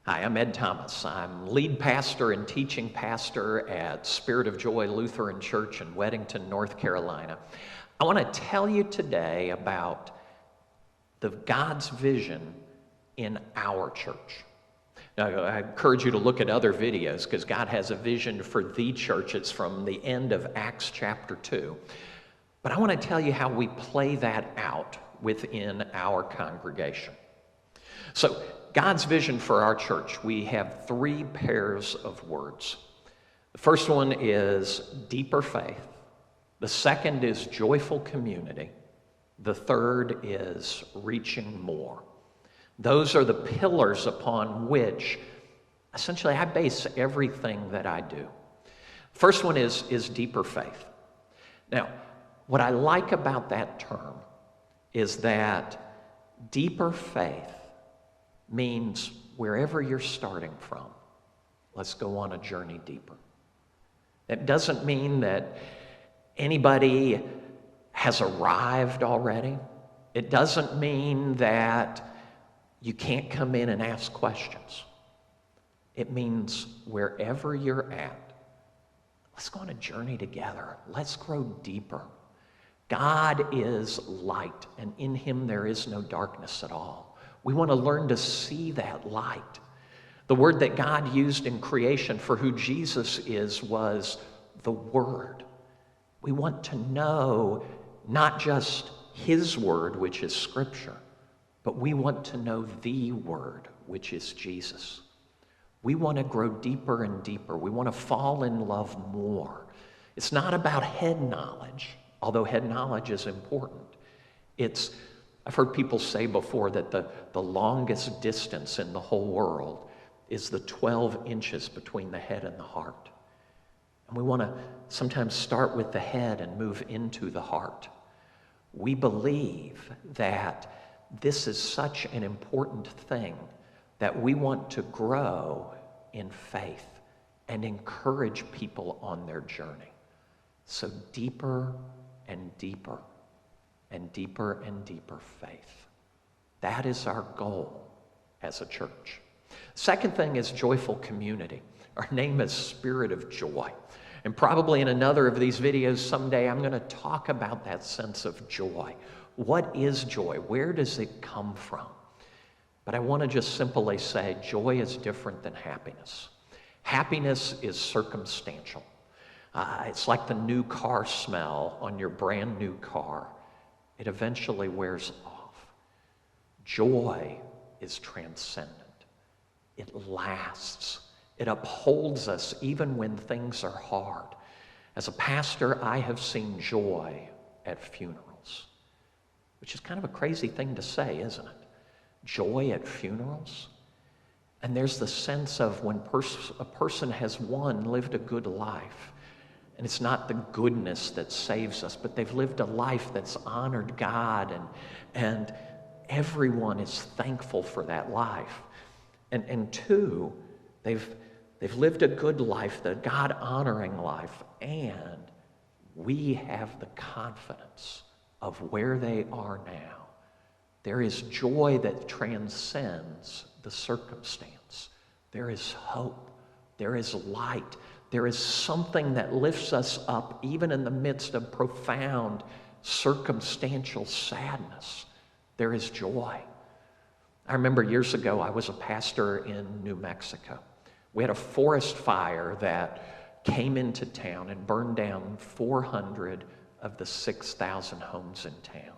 Hi, I'm Ed Thomas. I'm lead pastor and teaching pastor at Spirit of Joy Lutheran Church in Weddington, North Carolina. I want to tell you today about God's vision in our church. Now, I encourage you to look at other videos because God has a vision for the church. It's from the end of Acts chapter 2. But I want to tell you how we play that out within our congregation. So, God's vision for our church, we have three pairs of words. The first one is deeper faith. The second is joyful community. The third is reaching more. Those are the pillars upon which essentially I base everything that I do. First one is deeper faith. Now, what I like about that term is that deeper faith means wherever you're starting from, let's go on a journey deeper. It doesn't mean that anybody has arrived already. It doesn't mean that you can't come in and ask questions. It means wherever you're at, let's go on a journey together. Let's grow deeper. God is light, and in him there is no darkness at all. We want to learn to see that light. The word that God used in creation for who Jesus is was the Word. We want to know not just his word, which is Scripture, but we want to know the Word, which is Jesus. We want to grow deeper and deeper. We want to fall in love more. It's not about head knowledge, although head knowledge is important. I've heard people say before that the longest distance in the whole world is the 12 inches between the head and the heart. And we want to sometimes start with the head and move into the heart. We believe that this is such an important thing that we want to grow in faith and encourage people on their journey. So deeper and deeper and deeper and deeper faith. That is our goal as a church. Second thing is joyful community. Our name is Spirit of Joy. And probably in another of these videos someday, I'm going to talk about that sense of joy. What is joy? Where does it come from? But I want to just simply say joy is different than happiness. Happiness is circumstantial. It's like the new car smell on your brand new car. It eventually wears off. Joy is transcendent. It lasts. It upholds us even when things are hard. As a pastor, I have seen joy at funerals, which is kind of a crazy thing to say, isn't it? Joy at funerals. And there's the sense of when a person has lived a good life. And it's not the goodness that saves us, but they've lived a life that's honored God, and everyone is thankful for that life. And two, they've lived a good life, the God-honoring life, and we have the confidence of where they are now. There is joy that transcends the circumstance. There is hope. There is light. There is something that lifts us up even in the midst of profound circumstantial sadness. There is joy. I remember years ago, I was a pastor in New Mexico. We had a forest fire that came into town and burned down 400 of the 6,000 homes in town.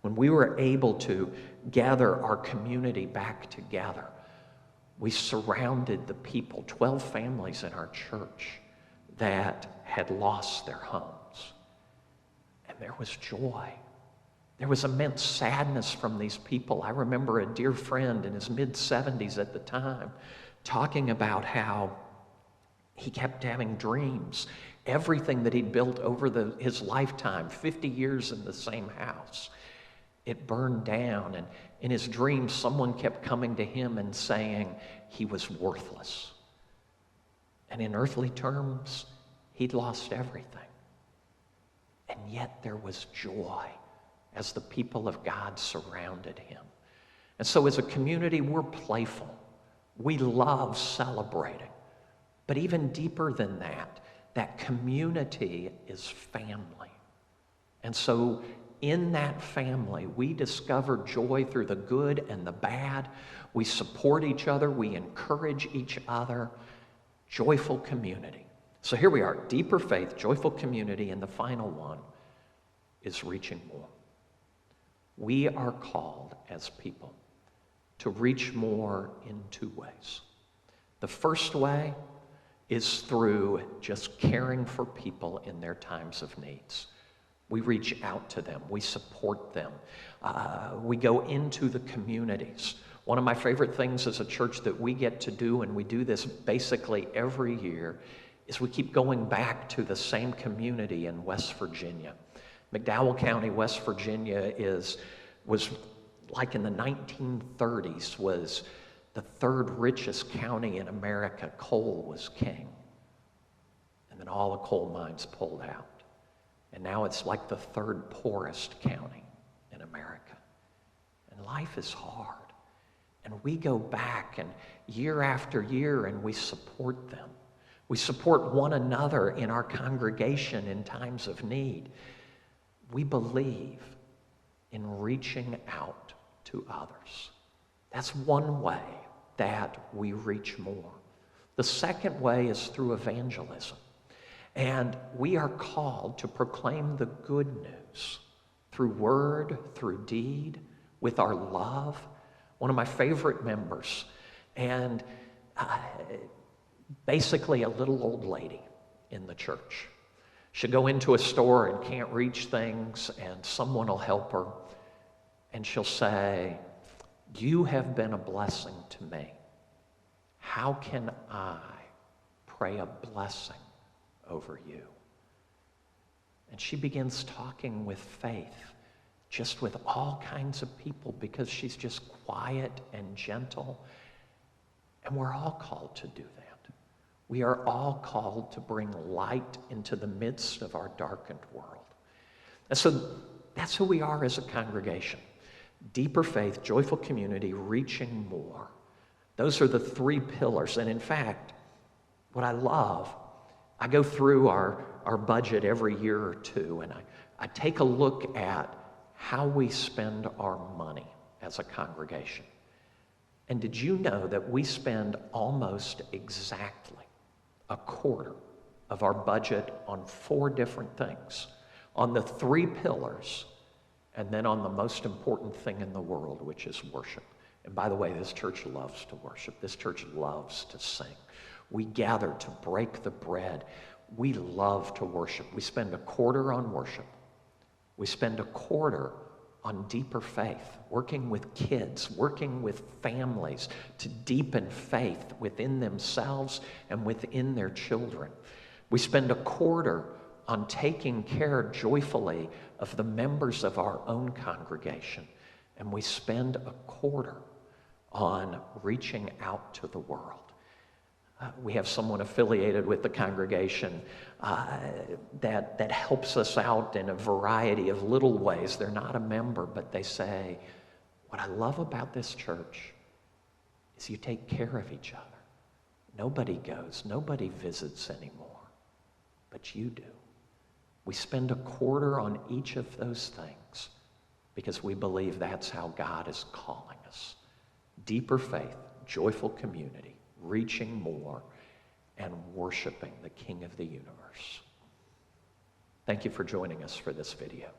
When we were able to gather our community back together, we surrounded the people, 12 families in our church that had lost their homes. And there was joy. There was immense sadness from these people. I remember a dear friend in his mid-70s at the time talking about how he kept having dreams. Everything that he'd built over his lifetime, 50 years in the same house, it burned down. And in his dreams, someone kept coming to him and saying he was worthless. And in earthly terms, he'd lost everything. And yet there was joy as the people of God surrounded him. And so as a community, we're playful. We love celebrating. But even deeper than that, that community is family. And so in that family, we discover joy through the good and the bad. We support each other. We encourage each other. Joyful community. So here we are, deeper faith, joyful community, and the final one is reaching more. We are called as people to reach more in two ways. The first way is through just caring for people in their times of needs. We reach out to them. We support them. We go into the communities. One of my favorite things as a church that we get to do, and we do this basically every year, is we keep going back to the same community in West Virginia. McDowell County, West Virginia was like in the 1930s, was the third richest county in America. Coal was king. And then all the coal mines pulled out. And now it's like the third poorest county in America. And life is hard. And we go back and year after year and we support them. We support one another in our congregation in times of need. We believe in reaching out to others. That's one way that we reach more. The second way is through evangelism. And we are called to proclaim the good news through word, through deed, with our love. One of my favorite members, and basically a little old lady in the church. She'll go into a store and can't reach things, and someone will help her. And she'll say, "You have been a blessing to me. How can I pray a blessing over you?" And she begins talking with faith, just with all kinds of people, because she's just quiet and gentle. And we're all called to do that. We are all called to bring light into the midst of our darkened world. And so that's who we are as a congregation. Deeper faith, joyful community, reaching more. Those are the three pillars. And in fact, what I love, I go through our budget every year or two, and I take a look at how we spend our money as a congregation. And did you know that we spend almost exactly a quarter of our budget on 4 different things? On the 3 pillars, and then on the most important thing in the world, which is worship. And by the way, this church loves to worship. This church loves to sing. We gather to break the bread. We love to worship. We spend a quarter on worship. We spend a quarter on deeper faith, working with kids, working with families to deepen faith within themselves and within their children. We spend a quarter on taking care joyfully of the members of our own congregation. And we spend a quarter on reaching out to the world. We have someone affiliated with the congregation that helps us out in a variety of little ways. They're not a member, but they say, "What I love about this church is you take care of each other. Nobody goes, nobody visits anymore, but you do." We spend a quarter on each of those things because we believe that's how God is calling us. Deeper faith, joyful community, reaching more, and worshiping the King of the universe. Thank you for joining us for this video.